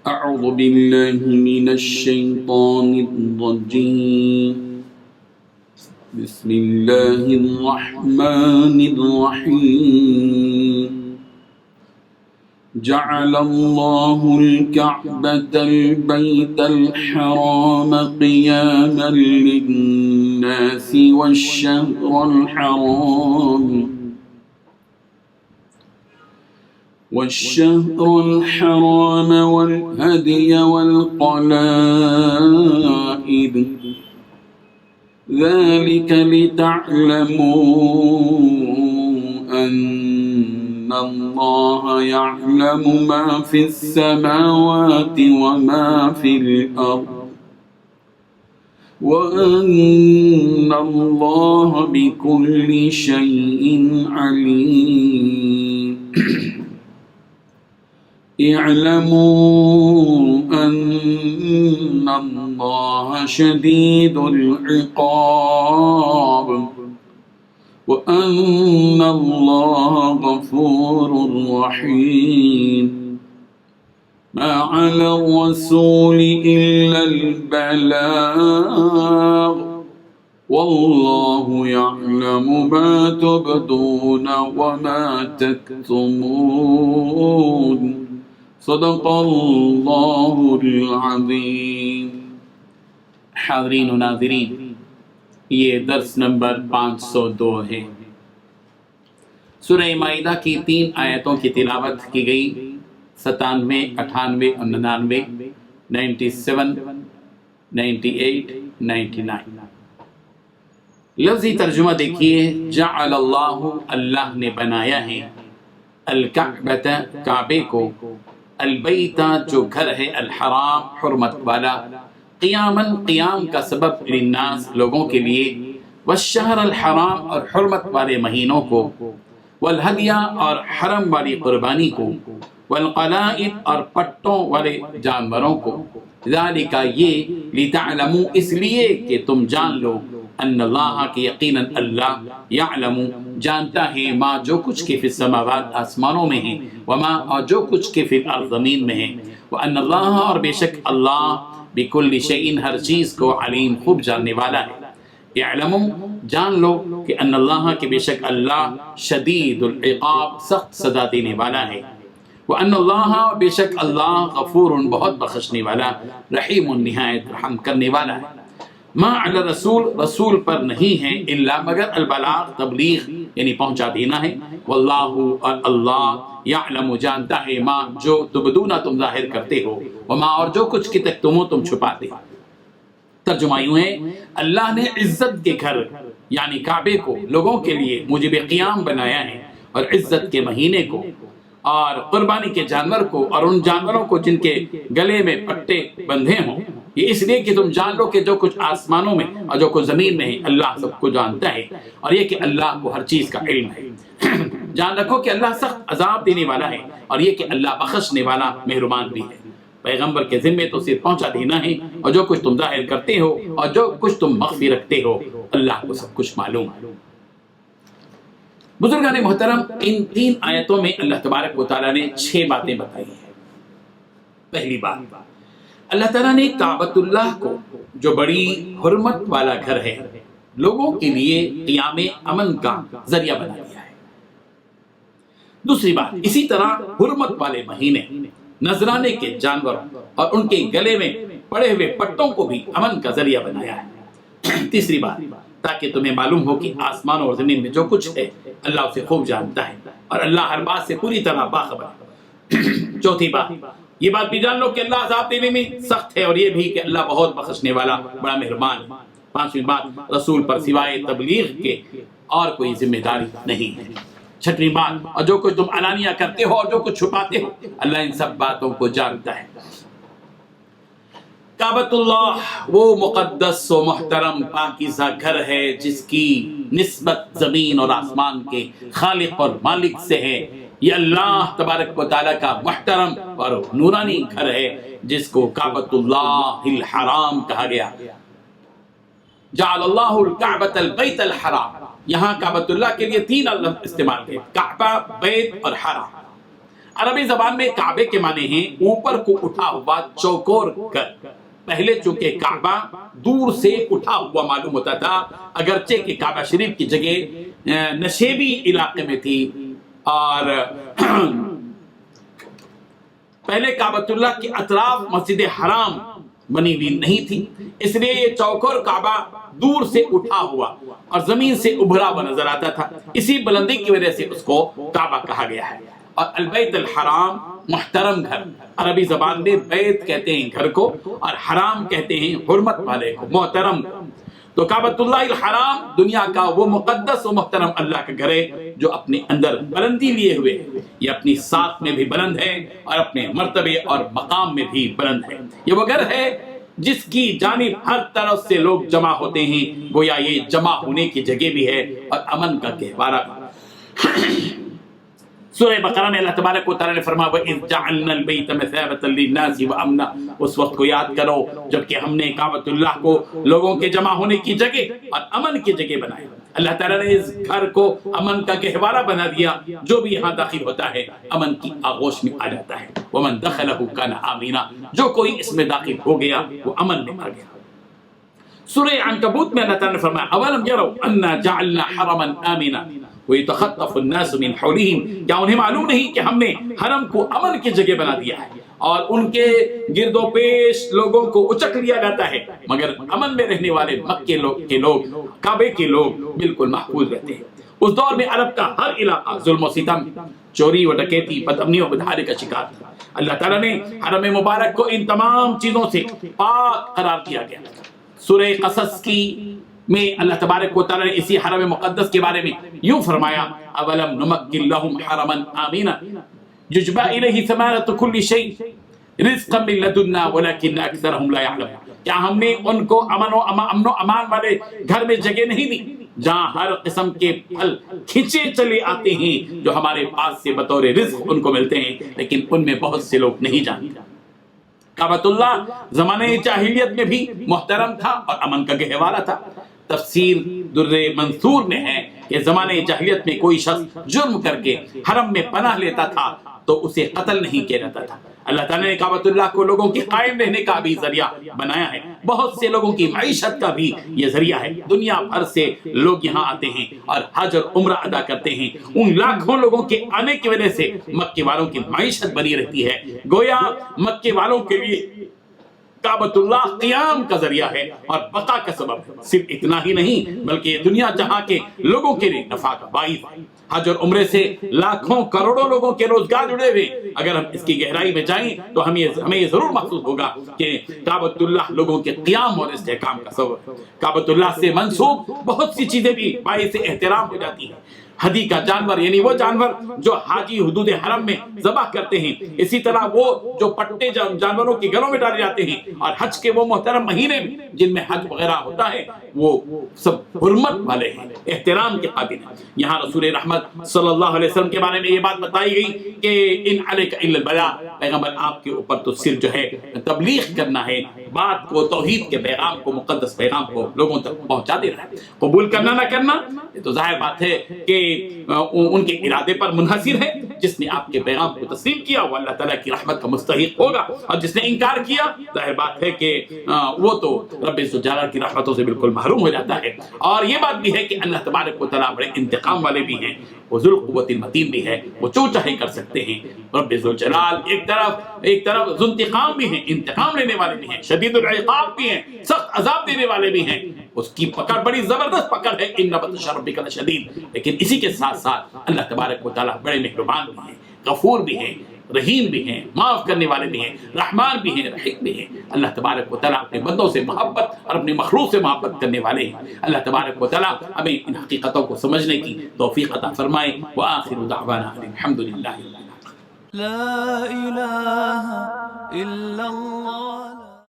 أعوذ بالله من الشيطان الرجيم بسم الله الرحمن الرحيم جعل الله الكعبة البيت الحرام قياما للناس والشهر الحرام والهدي والقلائد ذلك لتعلموا أن الله يعلم ما في السماوات وما في الأرض وأن الله بكل شيء عليم اعلموا أن الله شديد العقاب وأن الله غفور رحيم ما على الرسول إلا البلاغ والله يعلم ما تبدون وما تكتمون صدق اللہ العظیم۔ حاضرین و ناظرین، یہ درس نمبر 502 ہے۔ سورہ مائدہ کی 3 آیتوں کی تلاوت کی گئی، 97، 98 اور 99، 97، 98، 99۔ لفظی ترجمہ دیکھیے، جعل اللہ، اللہ نے بنایا ہے، الکعبۃ، کعبے کو، البیت، جو گھر ہے، الحرام، حرمت والا، قیاماً، قیام کا سبب، للناس، لوگوں کے لیے، والشہر الحرام، اور حرمت والے مہینوں کو، والہدیہ، اور حرم والی قربانی کو، والقلائد، اور پٹوں والے جانوروں کو، ذالک، یہ، لتعلموا، اس لیے کہ تم جان لو، ان اللہ، کہ یقیناً اللہ، یعلم، جانتا ہے، ما، جو کچھ کے فی السماوات، آسمانوں میں ہیں، وما، اور جو کچھ کے فی الارض، زمین میں ہیں، وان اللہ، اور بے شک اللہ، بکل شیء، ہر چیز کو، علیم، خوب جاننے والا ہے۔ یعلم، جان لو کہ ان اللہ، کہ بے شک اللہ، شدید العقاب، سخت سزا دینے والا ہے، وان اللہ، اور بے شک اللہ، غفور، بہت بخشنے والا، رحیم، نہایت رحم کرنے والا ہے۔ ما علی الرسول، رسول پر نہیں ہے، الا مگر، البلاغ، تبلیغ، یعنی پہنچا دینا ہے، واللہ، اور اللہ، یعلم، جانتا ہے، ما، جو تبدون، تم ظاہر کرتے ہو، وما، اور جو کچھ کہ تکتمون، تم چھپاتے ہو۔ ترجمہ یوں ہے، اللہ نے عزت کے گھر یعنی کعبے کو لوگوں کے لیے موجب قیام بنایا ہے، اور عزت کے مہینے کو، اور قربانی کے جانور کو، اور ان جانوروں کو جن کے گلے میں پٹے بندھے ہوں، یہ اس لیے کہ تم جان لو کہ جو کچھ آسمانوں میں اور جو کچھ زمین میں ہے، اللہ سب کو جانتا ہے، اور یہ کہ اللہ کو ہر چیز کا علم ہے۔ جان رکھو کہ اللہ سخت عذاب دینے والا ہے، اور یہ کہ اللہ بخشنے والا، مہربان بھی ہے۔ پیغمبر کے ذمے تو صرف پہنچا دینا ہے، اور جو کچھ تم ظاہر کرتے ہو اور جو کچھ تم مخفی رکھتے ہو، اللہ کو سب کچھ معلوم ہے۔ بزرگان محترم، ان 3 آیتوں میں اللہ تبارک و تعالیٰ نے 6 باتیں بتائی ہیں۔ پہلی بات، اللہ تعالیٰ نے کعبۃ اللہ کو، جو بڑی حرمت والا گھر ہے، لوگوں کے لیے قیام امن کا ذریعہ بنا دیا ہے۔ دوسری بات، اسی طرح حرمت والے مہینے، نذرانے کے جانوروں اور ان کے گلے میں پڑے ہوئے پٹوں کو بھی امن کا ذریعہ بنایا ہے۔ تیسری بات، تاکہ تمہیں معلوم ہو کہ آسمان اور زمین میں جو کچھ ہے، اللہ اسے خوب جانتا ہے، اور اللہ ہر بات سے پوری طرح باخبر ہے۔ چوتھی بات، یہ بات بھی جان لو کہ اللہ عذاب دینے میں سخت ہے، اور یہ بھی کہ اللہ بہت بخشنے والا، بڑا مہربان ہے۔ پانچویں بات، رسول پر سوائے تبلیغ کے اور کوئی ذمہ داری نہیں ہے۔ چھٹویں بات، اور جو کچھ تم علانیہ کرتے ہو اور جو کچھ چھپاتے ہو، اللہ ان سب باتوں کو جانتا ہے۔ کعبۃ اللہ وہ مقدس و محترم پاکیزہ گھر ہے جس کی نسبت زمین اور آسمان کے خالق اور مالک سے ہے۔ یہ اللہ تبارک و تعالیٰ کا محترم اور نورانی گھر ہے جس کو کعبۃ اللہ الحرام کہا گیا۔ جعل اللہ الکعبۃ البیت الحرام، یہاں کعبۃ اللہ کے لیے 3 لفظ استعمال کیے، کعبہ، بیت اور حرام۔ عربی زبان میں کعبے کے معنی ہیں اوپر کو اٹھا ہوا چوکور گھر. پہلے چونکہ کعبہ دور سے اٹھا ہوا معلوم ہوتا تھا، اگرچہ کہ کعبہ شریف کی جگہ نشیبی علاقے میں تھی، اور پہلے کعبۃ اللہ کے اطراف مسجد حرام بنی ہوئی نہیں تھی، اس لیے یہ چوکور کعبہ دور سے اٹھا ہوا اور زمین سے ابھرا ہوا نظر آتا تھا. اسی بلندی کی وجہ سے اس کو کعبہ کہا گیا ہے. اور البیت الحرام محترم گھر، عربی زبان میں بیت کہتے ہیں گھر کو، اور حرام کہتے ہیں حرمت والے کو، محترم. تو کعبۃ اللہ الحرام دنیا کا وہ مقدس و محترم اللہ کا گھر ہے جو اپنے اندر بلندی لیے ہوئے ہے. یہ اپنی ساخت میں بھی بلند ہے اور اپنے مرتبے اور مقام میں بھی بلند ہے. یہ وہ گھر ہے جس کی جانب ہر طرف سے لوگ جمع ہوتے ہیں، گویا یہ جمع ہونے کی جگہ بھی ہے اور امن کا گہوارہ بھی. سورہ بقرہ میں اللہ تبارک و تعالیٰ نے فرمایا وَإِذْ جَعَلْنَا الْبَيْتَ مَثَابَةً لِلنَّاسِ وَأَمْنًا. اس وقت کو یاد کرو جبکہ ہم نے کعبۃ اللہ کو لوگوں کے جمع ہونے کی جگہ اور امن کی جگہ بنایا. اللہ تعالیٰ نے اس گھر کو امن کا گہوارہ بنا دیا، جو بھی یہاں داخل ہوتا ہے امن کی آغوش میں آ جاتا ہے. وَمَنْ دَخَلَهُ كَانَ آمِنًا. جو کوئی اس میں داخل ہو گیا وہ امن میں آ گیا. سورہ عنکبوت میں اللہ تعالیٰ نے فرمایا اَوَلَمْ يَرَوْا أَنَّا جَعَلْنَا حَرَمًا آمِنًا وَيَتَخَطَّفُ النَّاسُ مِنْ حَوْلِهِمْ. کیا انہیں معلوم نہیں کہ ہم نے حرم کو امن کی جگہ بنا دیا ہے اور ان کے گرد و پیش لوگوں کو اچک لیا جاتا ہے، مگر امن میں رہنے والے مکے کے لوگ کعبے کے لوگ بالکل محفوظ رہتے ہیں. اس دور میں عرب کا ہر علاقہ ظلم و ستم، چوری و ڈکیتی، بدامنی و بدحالی کا شکار تھا. اللہ تعالیٰ نے حرم مبارک کو ان تمام چیزوں سے پاک قرار دیا گیا. سورہ قصص کی میں اللہ تبارک و تعالیٰ نے اسی حرم مقدس کے بارے میں یوں فرمایا اولم نمکن لهم حرما آمینا یجبا الیہ ثمرۃ کل شیء رزقا من لدنا ولکن اکثرهم لا یعلمون. کیا ہم نے ان کو امن و امان والے گھر میں جگہ نہیں دی جہاں ہر قسم کے پھل کھینچے چلے آتے ہیں جو ہمارے پاس سے بطور رزق ان کو ملتے ہیں، لیکن ان میں بہت سے لوگ نہیں جانتے. کعبۃ اللہ زمانے جاہلیت میں بھی محترم تھا اور امن کا گہوارہ تھا. تفسیر در منصور میں ہے کہ زمانے جاہلیت میں کوئی شخص جرم کر کے حرم میں پناہ لیتا تھا تو اسے قتل نہیں کیا جاتا تھا. اللہ تعالیٰ نے کعبۃ اللہ کو لوگوں کی قائم رہنے کا بھی ذریعہ بنایا ہے. بہت سے لوگوں کی معیشت کا بھی یہ ذریعہ ہے. دنیا بھر سے لوگ یہاں آتے ہیں اور حج اور عمرہ ادا کرتے ہیں. ان لاکھوں لوگوں کے آنے کی وجہ سے مکے والوں کی معیشت بنی رہتی ہے. گویا مکے والوں کے لیے کعبۃ اللہ قیام کا ذریعہ ہے اور بقا کا سبب ہے. صرف اتنا ہی نہیں بلکہ یہ دنیا جہاں کے لوگوں کے لیے نفع کا باعث ہے. حج اور عمرے سے لاکھوں کروڑوں لوگوں کے روزگار جڑے ہوئے. اگر ہم اس کی گہرائی میں جائیں تو ہمیں یہ ضرور محسوس ہوگا کہ کعبۃ اللہ لوگوں کے قیام اور استحکام کا سبب ہے. کعبۃ اللہ سے منسوب بہت سی چیزیں بھی باعث احترام ہو جاتی ہیں. ہدی کا جانور یعنی وہ جانور جو حاجی حدود حرم میں ذبح کرتے ہیں، اسی طرح وہ جو پٹے جانوروں کے گلوں میں ڈالے جاتے ہیں، اور حج کے وہ محترم مہینے جن میں حج وغیرہ ہوتا ہے وہ سب حرمت والے ہیں، احترام کے قابل ہیں. یہاں رسول رحمت صلی اللہ علیہ وسلم کے بارے میں یہ بات بتائی گئی کہ ان علیک الا البلاغ، پیغمبر آپ کے اوپر تو صرف جو ہے تبلیغ کرنا ہے، بات کو، توحید کے پیغام کو، مقدس پیغام کو لوگوں تک پہنچا دینا ہے. قبول کرنا نہ کرنا یہ تو ظاہر بات ہے کہ ان کے ارادے پر منحصر ہے. جس نے آپ کے پیغام کو تسلیم کیا وہ اللہ تعالیٰ کی رحمت کا مستحق ہوگا، اور جس نے انکار کیا ظاہر بات ہے کہ وہ تو رب ذوالجلال کی رحمتوں سے بالکل محروم ہو جاتا ہے. اور یہ بات بھی ہے کہ اللہ تبارک و تعالیٰ بڑے انتقام والے بھی ہیں، وہ ذو القوت المتین بھی ہے، وہ جو چاہے کر سکتے ہیں. رب ذوالجلال ایک طرف ذو انتقام بھی ہیں، انتقام لینے والے بھی ہیں، شدید العقاب بھی ہیں، سخت عذاب دینے والے بھی ہیں. اس کی پکڑ بڑی زبردست پکڑ ہے، ان بطش ربک لشدید. لیکن اسی کے ساتھ ساتھ اللہ تبارک و تعالیٰ بڑے مہربان بھی ہیں، غفور بھی ہیں، رحیم بھی ہیں، معاف کرنے والے بھی ہیں، رحمان بھی ہیں، رحیم بھی ہیں. اللہ تبارک و تعالیٰ اپنے بندوں سے محبت اور اپنے مخلوق سے محبت کرنے والے ہیں. اللہ تبارک و تعالیٰ ہمیں ان حقیقتوں کو سمجھنے کی توفیق عطا فرمائے. وآخر دعوانا الحمدللہ. لا الہ الا اللہ.